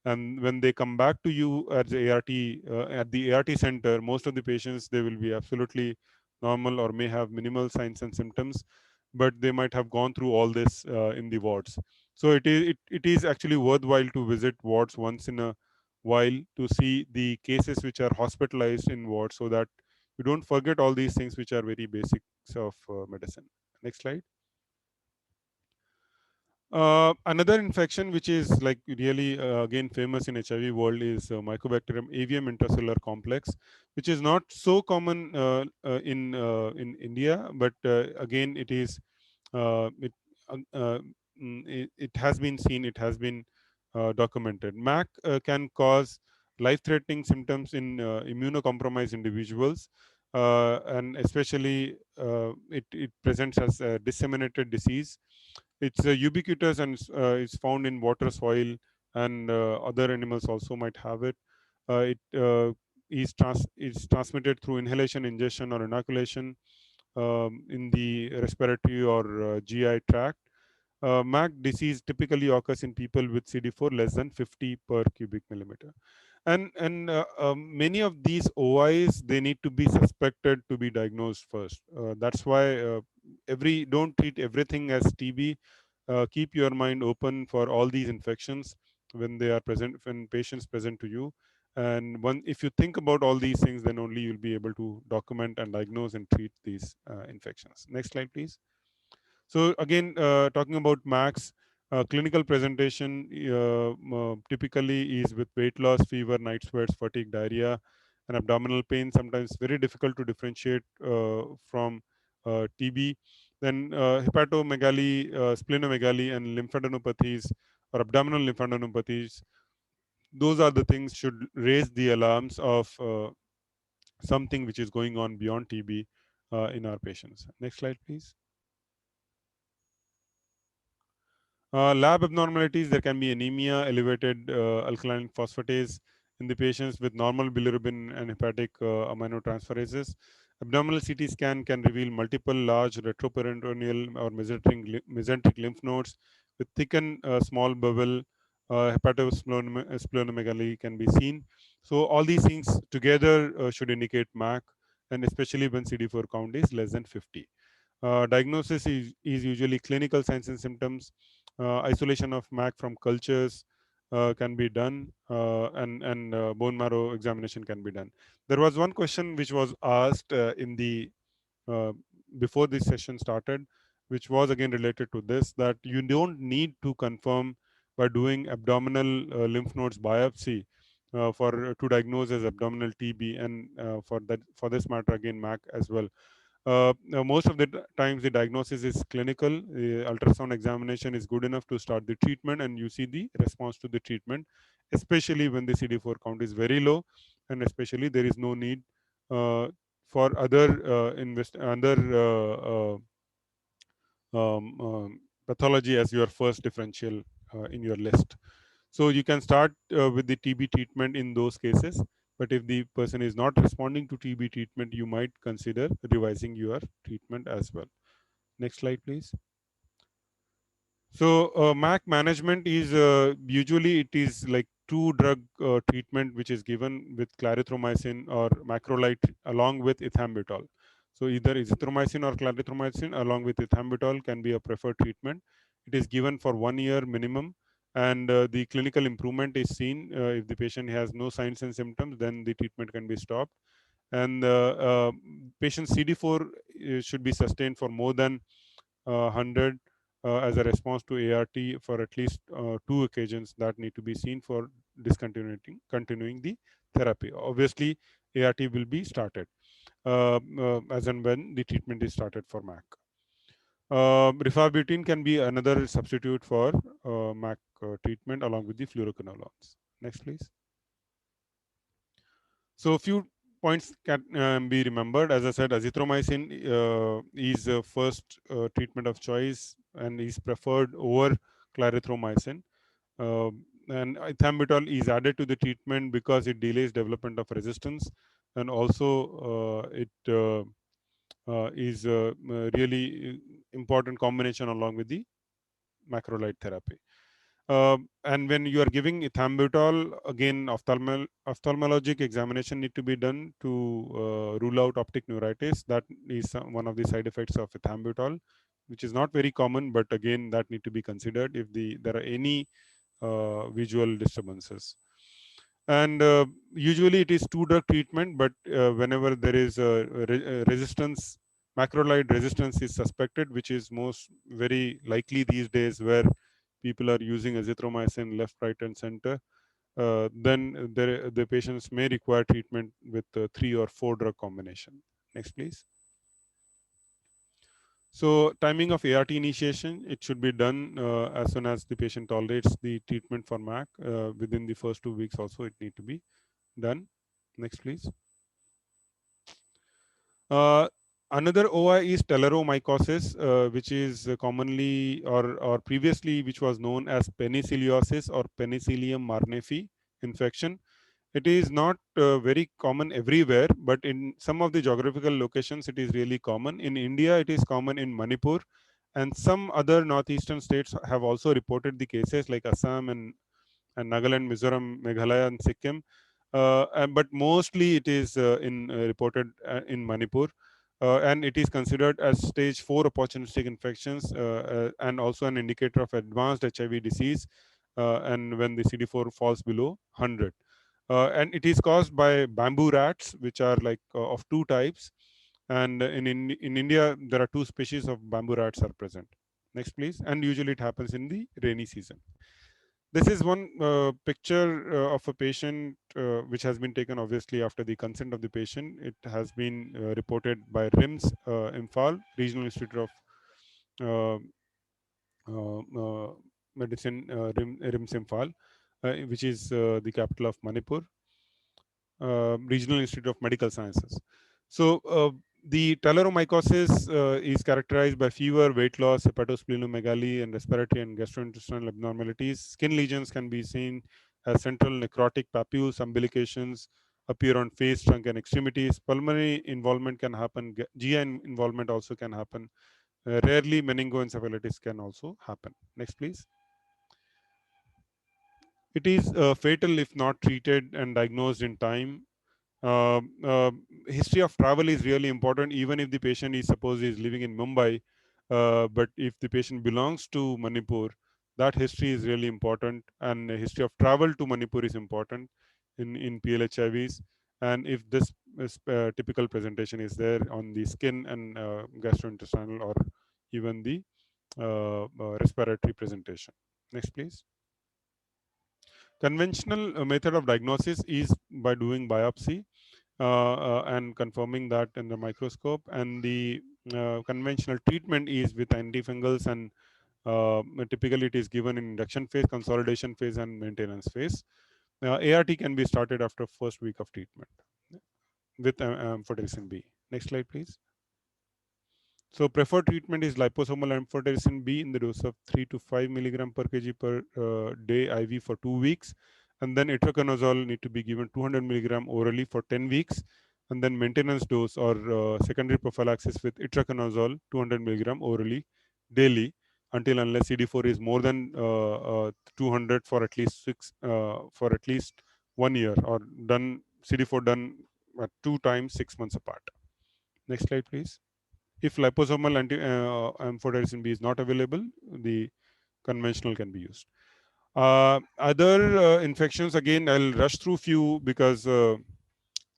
And when they come back to you at the ART center, most of the patients, they will be absolutely normal or may have minimal signs and symptoms, but they might have gone through all this in the wards. So it is actually worthwhile to visit wards once in a while to see the cases which are hospitalized in wards, so that you don't forget all these things which are very basics of medicine. Next slide. Another infection which is like really again famous in HIV world is Mycobacterium avium intracellular complex, which is not so common in India, but again it is it, it has been seen, it has been documented. MAC can cause life-threatening symptoms in immunocompromised individuals, and especially it presents as a disseminated disease. It's ubiquitous and it's found in water, soil, and other animals also might have it. It's transmitted through inhalation, ingestion, or inoculation in the respiratory or GI tract. MAC disease typically occurs in people with CD4 less than 50 per cubic millimeter. And many of these OIs, they need to be suspected to be diagnosed first. That's why don't treat everything as TB. Keep your mind open for all these infections when they are present, when patients present to you. And if you think about all these things, then only you'll be able to document and diagnose and treat these infections. Next slide, please. So again, talking about MACs, clinical presentation typically is with weight loss, fever, night sweats, fatigue, diarrhea, and abdominal pain. Sometimes very difficult to differentiate from TB. Then hepatomegaly, splenomegaly, and lymphadenopathies or abdominal lymphadenopathies. Those are the things should raise the alarms of something which is going on beyond TB in our patients. Next slide, please. Lab abnormalities, there can be anemia, elevated alkaline phosphatase in the patients with normal bilirubin and hepatic aminotransferases. Abdominal CT scan can reveal multiple large retroperitoneal or mesenteric lymph nodes with thickened small bowel. Hepatosplenomegaly can be seen. So all these things together should indicate MAC, and especially when CD4 count is less than 50. Diagnosis is usually clinical signs and symptoms. Isolation of MAC from cultures can be done, and bone marrow examination can be done. There was one question which was asked in the uh, before this session started, which was again related to this, that you don't need to confirm by doing abdominal lymph nodes biopsy for to diagnose as abdominal TB, and for this matter again MAC as well. Most of the times the diagnosis is clinical. Ultrasound examination is good enough to start the treatment, and you see the response to the treatment, especially when the CD4 count is very low, and especially there is no need uh, for other pathology as your first differential in your list. So you can start with the TB treatment in those cases. But if the person is not responding to TB treatment, you might consider revising your treatment as well. Next slide, please. So MAC management is usually it is like two drug treatment which is given with clarithromycin or macrolide along with ethambutol. So either azithromycin or clarithromycin along with ethambutol can be a preferred treatment. It is given for 1 year minimum, and the clinical improvement is seen. If the patient has no signs and symptoms, then the treatment can be stopped. And patient CD4 should be sustained for more than 100 as a response to ART for at least two occasions that need to be seen for continuing the therapy. Obviously, ART will be started as and when the treatment is started for MAC. Rifabutin can be another substitute for MAC treatment along with the fluoroquinolones. Next, please. So a few points can be remembered. As I said, azithromycin is first treatment of choice and is preferred over clarithromycin. Uh, and ethambutol is added to the treatment because it delays development of resistance, and also it is really important combination along with the macrolide therapy. And when you are giving ethambutol, again, ophthalmologic examination need to be done to rule out optic neuritis. That is one of the side effects of ethambutol, which is not very common, but again, that need to be considered if there are any visual disturbances. And usually it is two drug treatment, but whenever there is a resistance, macrolide resistance is suspected, which is most very likely these days, where people are using azithromycin left, right, and center, then the patients may require treatment with 3 or 4 drug combination. Next, please. So timing of ART initiation, it should be done as soon as the patient tolerates the treatment for MAC. Within the first 2 weeks also, it need to be done. Next, please. Uh, Another OI is tularomycosis, which is commonly or previously which was known as penicilliosis or Penicillium marnefi infection. It is not very common everywhere, but in some of the geographical locations, it is really common. In India, it is common in Manipur, and some other northeastern states have also reported the cases like Assam and Nagaland, Mizoram, Meghalaya, and Sikkim. But mostly it is reported in Manipur. And it is considered as stage 4 opportunistic infections and also an indicator of advanced HIV disease and when the CD4 falls below 100. And it is caused by bamboo rats, which are like of two types. And in India, there are two species of bamboo rats are present. Next, please. And usually it happens in the rainy season. This is one picture of a patient which has been taken obviously after the consent of the patient. It has been reported by RIMS Imphal, Regional Institute of uh, Medicine, RIMS Imphal, which is the capital of Manipur, Regional Institute of Medical Sciences. So The tularomycosis is characterized by fever, weight loss, hepatosplenomegaly, and respiratory and gastrointestinal abnormalities. Skin lesions can be seen as central necrotic papules, umbilications appear on face, trunk, and extremities. Pulmonary involvement can happen. GI involvement also can happen. Rarely, meningoencephalitis can also happen. Next, please. It is fatal if not treated and diagnosed in time. uh, uh, History of travel is really important, even if the patient is suppose is living in Mumbai. But if the patient belongs to Manipur, that history is really important, and a history of travel to Manipur is important in PLHIVs. And if this typical presentation is there on the skin and gastrointestinal or even the respiratory presentation. Next, please. Conventional method of diagnosis is by doing biopsy and confirming that in the microscope. And the conventional treatment is with antifungals, and typically it is given in induction phase, consolidation phase, and maintenance phase. ART can be started after first week of treatment with amphotericin B. Next slide, please. So preferred treatment is liposomal amphotericin B in the dose of 3 to 5 milligram per kg per day IV for 2 weeks. And then itraconazole need to be given 200 milligram orally for 10 weeks. And then maintenance dose or secondary prophylaxis with itraconazole 200 milligram orally daily until unless CD4 is more than 200 for at least 1 year, or done CD4 done at 2 times 6 months apart. Next slide, please. If liposomal amphotericin B is not available, the conventional can be used. Other infections, again, I'll rush through few because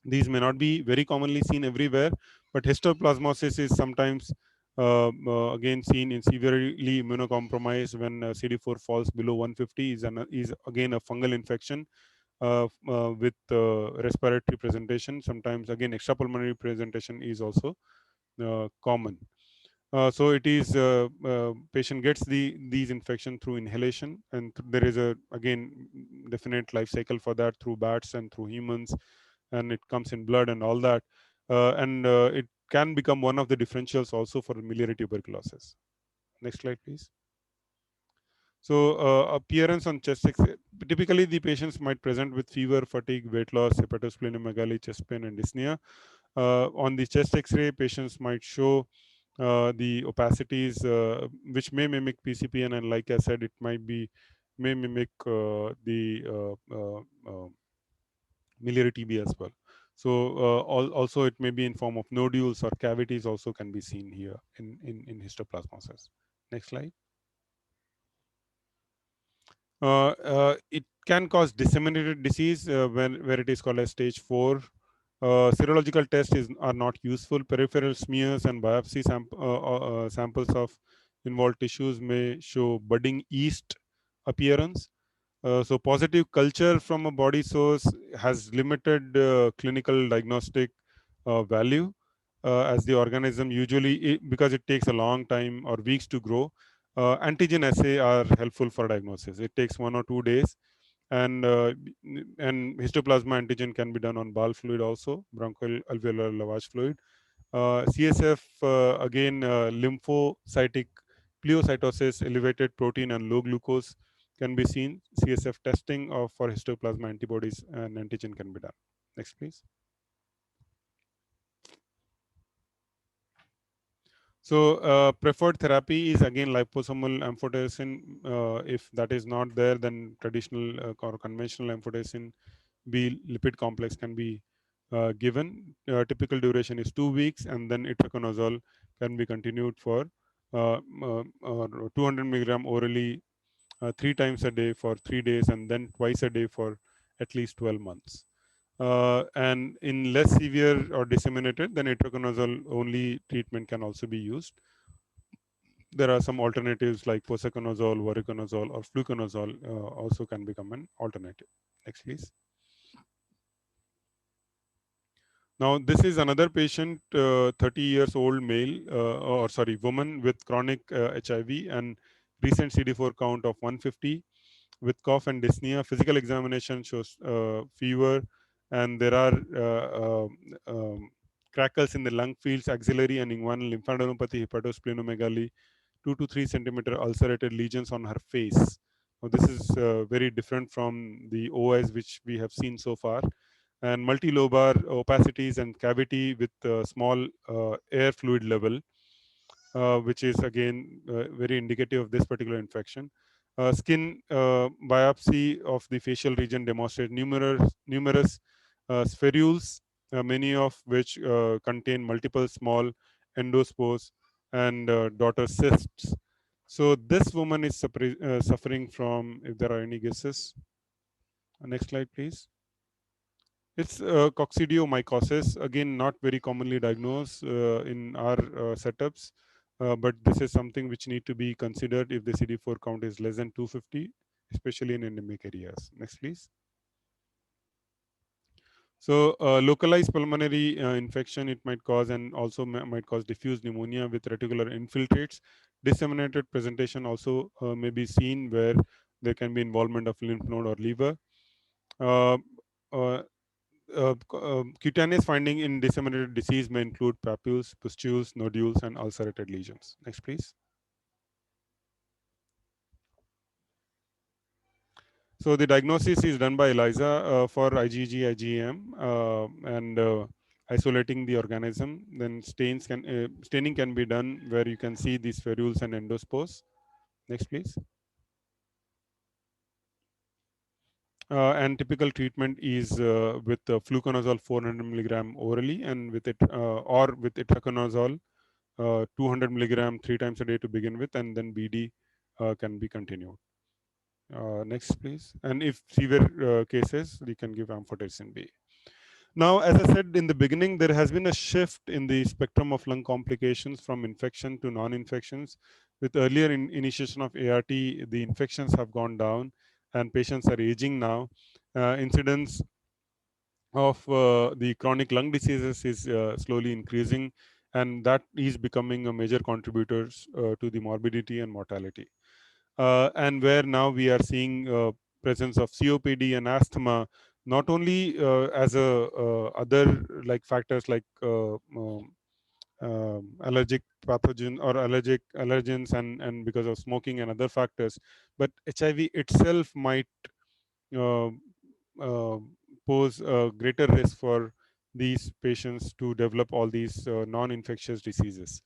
these may not be very commonly seen everywhere, but histoplasmosis is sometimes again seen in severely immunocompromised when CD4 falls below 150, is again a fungal infection with respiratory presentation. Sometimes again extrapulmonary presentation is also common. So it is patient gets these infection through inhalation, and there is a again definite life cycle for that through bats and through humans, and it comes in blood and all that, and it can become one of the differentials also for miliary tuberculosis. Next slide, please. So appearance on chest X-ray. Typically, the patients might present with fever, fatigue, weight loss, hepatosplenomegaly, chest pain, and dyspnea. On the chest X-ray, patients might show the opacities which may mimic PCPN, and like I said, it may mimic the miliary TB as well. So also it may be in form of nodules or cavities also can be seen here in histoplasmosis. Next slide. It can cause disseminated disease where it is called as stage 4. Serological tests are not useful. Peripheral smears and biopsy samples of involved tissues may show budding yeast appearance. So positive culture from a body source has limited clinical diagnostic value, as the organism usually, because it takes a long time or weeks to grow. Antigen assay are helpful for diagnosis. It takes 1 or 2 days, and histoplasma antigen can be done on bowel fluid also, bronchial alveolar lavage fluid. CSF, again, lymphocytic pleocytosis, elevated protein, and low glucose can be seen. CSF testing for histoplasma antibodies and antigen can be done. Next, please. So preferred therapy is again liposomal amphotericin. If that is not there, then traditional or conventional amphotericin B lipid complex can be given. Typical duration is 2 weeks, and then itraconazole can be continued for 200 milligram orally 3 times a day for 3 days, and then twice a day for at least 12 months. And in less severe or disseminated, then itraconazole only treatment can also be used. There are some alternatives like posaconazole, voriconazole, or fluconazole also can become an alternative. Next, please. Now, this is another patient, 30 years old male, woman with chronic HIV and recent CD4 count of 150 with cough and dyspnea. Physical examination shows fever, and there are crackles in the lung fields, axillary and inguinal lymphadenopathy, hepatosplenomegaly, 2 to 3 centimeter ulcerated lesions on her face. Now, this is very different from the OS which we have seen so far. And multilobar opacities and cavity with small air fluid level, which is again very indicative of this particular infection. Skin biopsy of the facial region demonstrate numerous spherules, many of which contain multiple small endospores and daughter cysts. So this woman is suffering from, if there are any guesses. Next slide, please. It's coccidiomycosis, again, not very commonly diagnosed in our setups, but this is something which need to be considered if the CD4 count is less than 250, especially in endemic areas. Next, please. So localized pulmonary infection, it might cause, and also might cause diffuse pneumonia with reticular infiltrates. Disseminated presentation also may be seen where there can be involvement of lymph node or liver. Uh, uh, Cutaneous finding in disseminated disease may include papules, pustules, nodules, and ulcerated lesions. Next, please. So the diagnosis is done by ELISA for IgG, IgM, and isolating the organism. Then staining can be done where you can see these spherules and endospores. Next, please. And typical treatment is with fluconazole 400 milligram orally, and with it or with itraconazole 200 milligram 3 times a day to begin with, and then BD can be continued. Next, please. And if severe cases, we can give amphotericin B. Now, as I said in the beginning, there has been a shift in the spectrum of lung complications from infection to non-infections. With earlier initiation of ART, the infections have gone down and patients are aging now. Incidence of the chronic lung diseases is slowly increasing, and that is becoming a major contributor to the morbidity and mortality. And where now we are seeing presence of COPD and asthma, not only as a other like factors like allergic pathogen or allergens and because of smoking and other factors, but HIV itself might uh, uh, pose a greater risk for these patients to develop all these non-infectious diseases.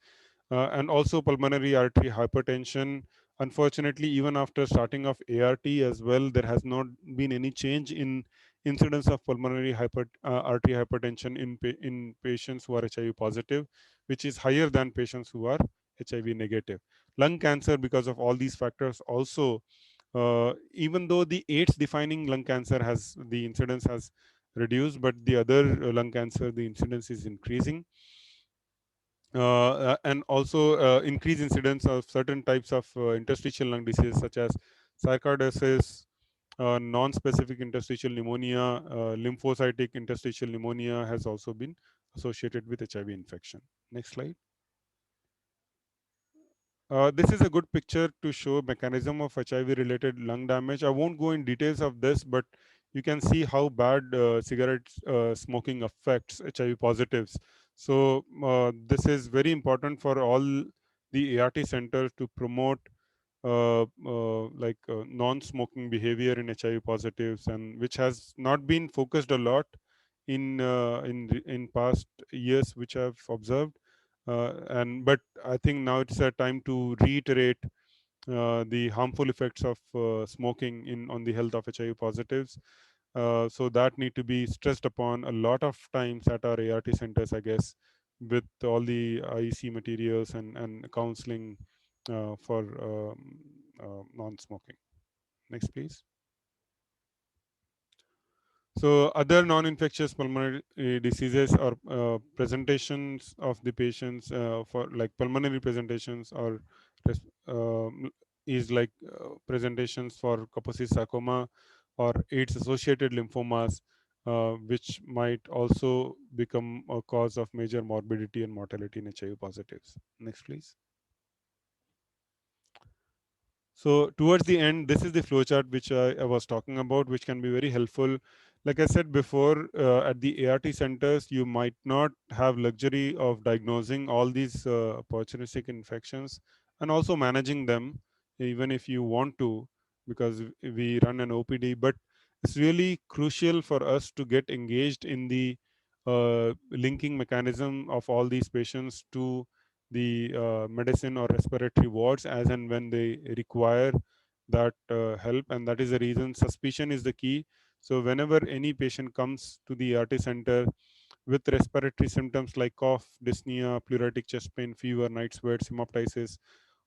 And also pulmonary artery hypertension. Unfortunately, even after starting of ART as well, there has not been any change in incidence of pulmonary artery hypertension in patients who are HIV positive, which is higher than patients who are HIV negative. Lung cancer, because of all these factors, also even though the AIDS defining lung cancer has the incidence has reduced, but the other lung cancer, the incidence is increasing. And also increased incidence of certain types of interstitial lung disease such as sarcoidosis, non-specific interstitial pneumonia, lymphocytic interstitial pneumonia has also been associated with HIV infection. Next slide. This is a good picture to show mechanism of HIV-related lung damage. I won't go in details of this, but you can see how bad cigarette smoking affects HIV positives. So this is very important for all the ART centers to promote non-smoking behavior in HIV positives, and which has not been focused a lot in past years, which I've observed. And but I think now it's a time to reiterate the harmful effects of smoking in on the health of HIV positives. So that need to be stressed upon a lot of times at our ART centers, I guess, with all the IEC materials and counseling for non-smoking. Next, please. So other non-infectious pulmonary diseases or presentations of the patients for like pulmonary presentations or is like presentations for Kaposi sarcoma or AIDS-associated lymphomas, which might also become a cause of major morbidity and mortality in HIV positives. Next, please. So towards the end, this is the flowchart which I was talking about, which can be very helpful. Like I said before, at the ART centers, you might not have luxury of diagnosing all these opportunistic infections and also managing them, even if you want to, because we run an OPD. But it's really crucial for us to get engaged in the linking mechanism of all these patients to the medicine or respiratory wards as and when they require that help. And that is the reason suspicion is the key. So whenever any patient comes to the ERT center with respiratory symptoms like cough, dyspnea, pleuritic chest pain, fever, night sweats, hemoptysis,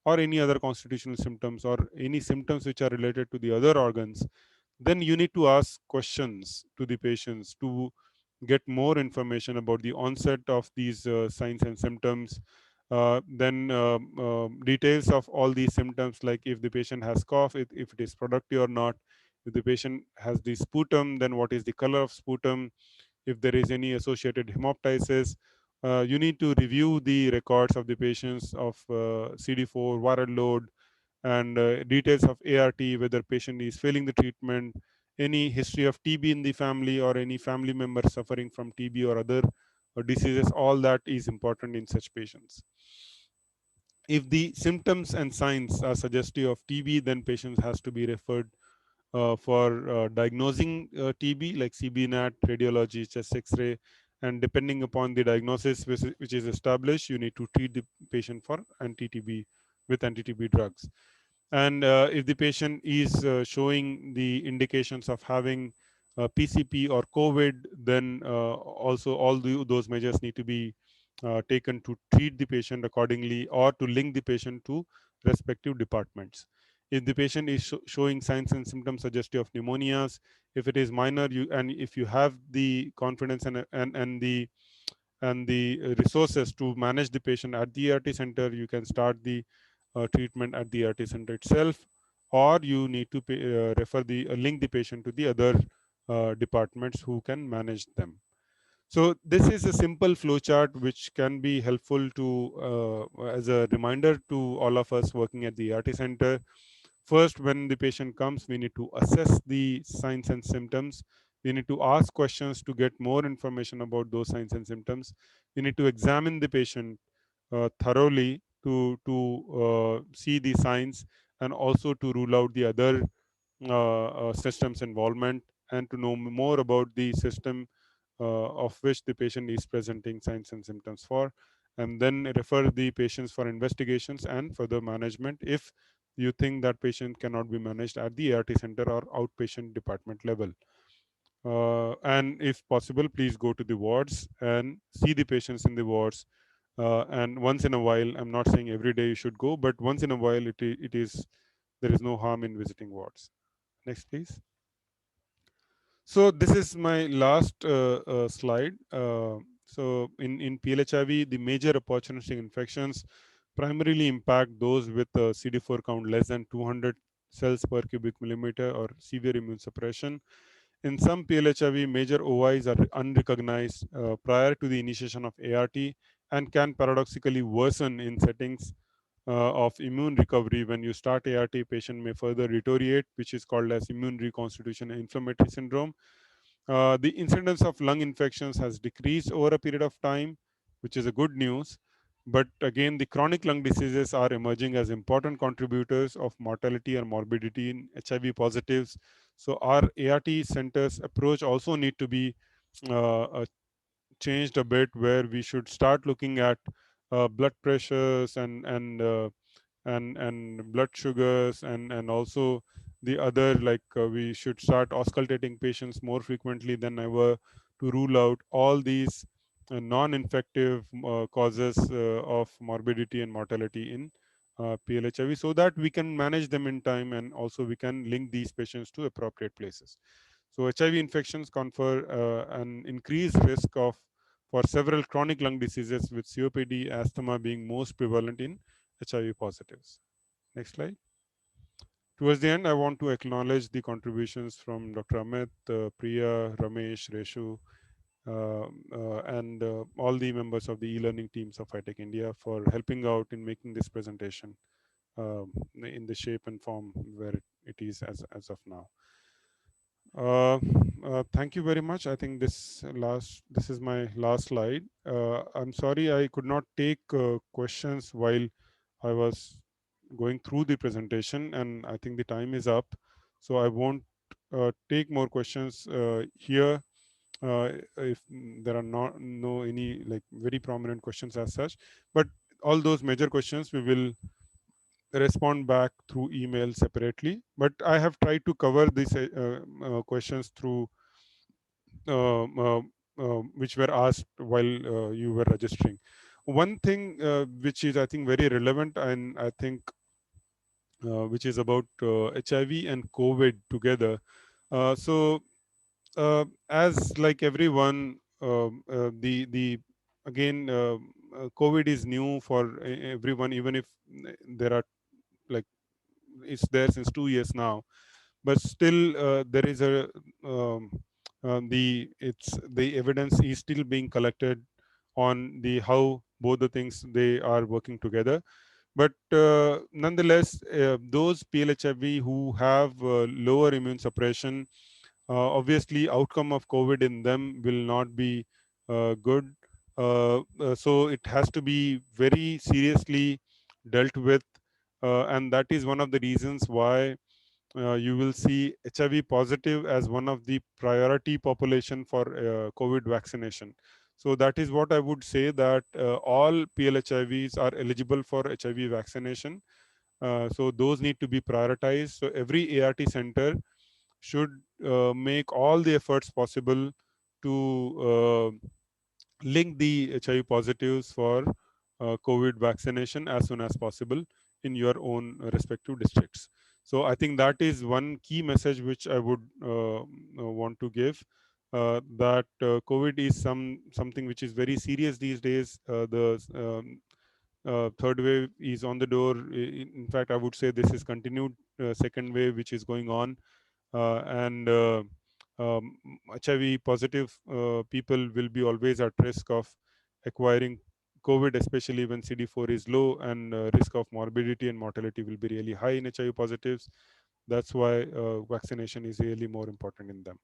or any other constitutional symptoms, or any symptoms which are related to the other organs, then you need to ask questions to the patients to get more information about the onset of these signs and symptoms. Then details of all these symptoms, like if the patient has cough, if it is productive or not. If the patient has the sputum, then what is the color of sputum? If there is any associated hemoptysis, you need to review the records of the patients of CD4, viral load, and details of ART, whether patient is failing the treatment, any history of TB in the family, or any family member suffering from TB or other diseases. All that is important in such patients. If the symptoms and signs are suggestive of TB, then patients has to be referred for diagnosing TB, like CB-NAT, radiology, chest X-ray, and depending upon the diagnosis which is established, you need to treat the patient for anti-TB with anti-TB drugs. And if the patient is showing the indications of having PCP or COVID, then also all those measures need to be taken to treat the patient accordingly, or to link the patient to respective departments. If the patient is showing signs and symptoms suggestive of pneumonias, if it is minor, and if you have the confidence and the resources to manage the patient at the ERT center, you can start the treatment at the ERT center itself, or you need to refer the link the patient to the other departments who can manage them. So this is a simple flowchart which can be helpful to as a reminder to all of us working at the ERT center. First, when the patient comes, we need to assess the signs and symptoms. We need to ask questions to get more information about those signs and symptoms. We need to examine the patient thoroughly to see the signs, and also to rule out the other systems involvement, and to know more about the system of which the patient is presenting signs and symptoms for, and then refer the patients for investigations and further management if you think that patient cannot be managed at the ART center or outpatient department level. And if possible, please go to the wards and see the patients in the wards. And once in a while, I'm not saying every day you should go, but once in a while, it is there is no harm in visiting wards. Next, please. So this is my last slide. So in PLHIV, the major opportunistic infections primarily impact those with CD4 count less than 200 cells per cubic millimeter or severe immune suppression. In some PLHIV, major OIs are unrecognized prior to the initiation of ART, and can paradoxically worsen in settings of immune recovery. When you start ART, patient may further deteriorate, which is called as immune reconstitution inflammatory syndrome. The incidence of lung infections has decreased over a period of time, which is a good news. But again, the chronic lung diseases are emerging as important contributors of mortality and morbidity in HIV positives. So our ART centers approach also need to be changed a bit, where we should start looking at blood pressures and blood sugars, and also the other, like we should start auscultating patients more frequently than ever to rule out all these non-infective causes of morbidity and mortality in PLHIV, so that we can manage them in time, and also we can link these patients to appropriate places. So HIV infections confer an increased risk of for several chronic lung diseases, with COPD, asthma being most prevalent in HIV positives. Next slide. Towards the end, I want to acknowledge the contributions from Dr. Amit, Priya, Ramesh, Reshu, and all the members of the e-learning teams of HiTech India for helping out in making this presentation in the shape and form where it is as of now. Thank you very much. I think this is my last slide. I'm sorry I could not take questions while I was going through the presentation, and I think the time is up. So I won't take more questions here. If there are no any like very prominent questions as such, but all those major questions we will respond back through email separately. But I have tried to cover these questions through which were asked while you were registering. One thing which is I think very relevant, and I think which is about HIV and COVID together. As like everyone, the again COVID is new for everyone, even if there are like it's there since 2 years now, but still there is a the evidence is still being collected on the how both the things they are working together. But nonetheless, those PLHIV who have lower immune suppression, obviously outcome of COVID in them will not be good. So it has to be very seriously dealt with, and that is one of the reasons why you will see HIV positive as one of the priority population for COVID vaccination. So that is what I would say, that all PLHIVs are eligible for HIV vaccination. So those need to be prioritized. So every ART center should make all the efforts possible to link the HIV positives for COVID vaccination as soon as possible in your own respective districts. So I think that is one key message which I would want to give, that COVID is something which is very serious these days. The third wave is on the door. In fact, I would say this is continued second wave which is going on, and HIV positive people will be always at risk of acquiring COVID, especially when CD4 is low, and risk of morbidity and mortality will be really high in HIV positives. That's why vaccination is really more important in them.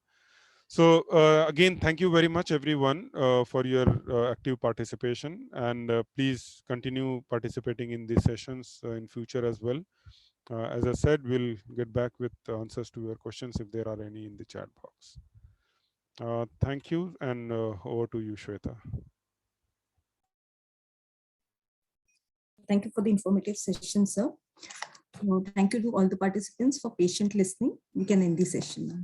So again, thank you very much, everyone, for your active participation, and please continue participating in these sessions in future as well. As I said, we'll get back with answers to your questions if there are any in the chat box. Thank you, and over to you, Shweta. Thank you for the informative session, sir. Thank you to all the participants for patient listening. We can end the session now.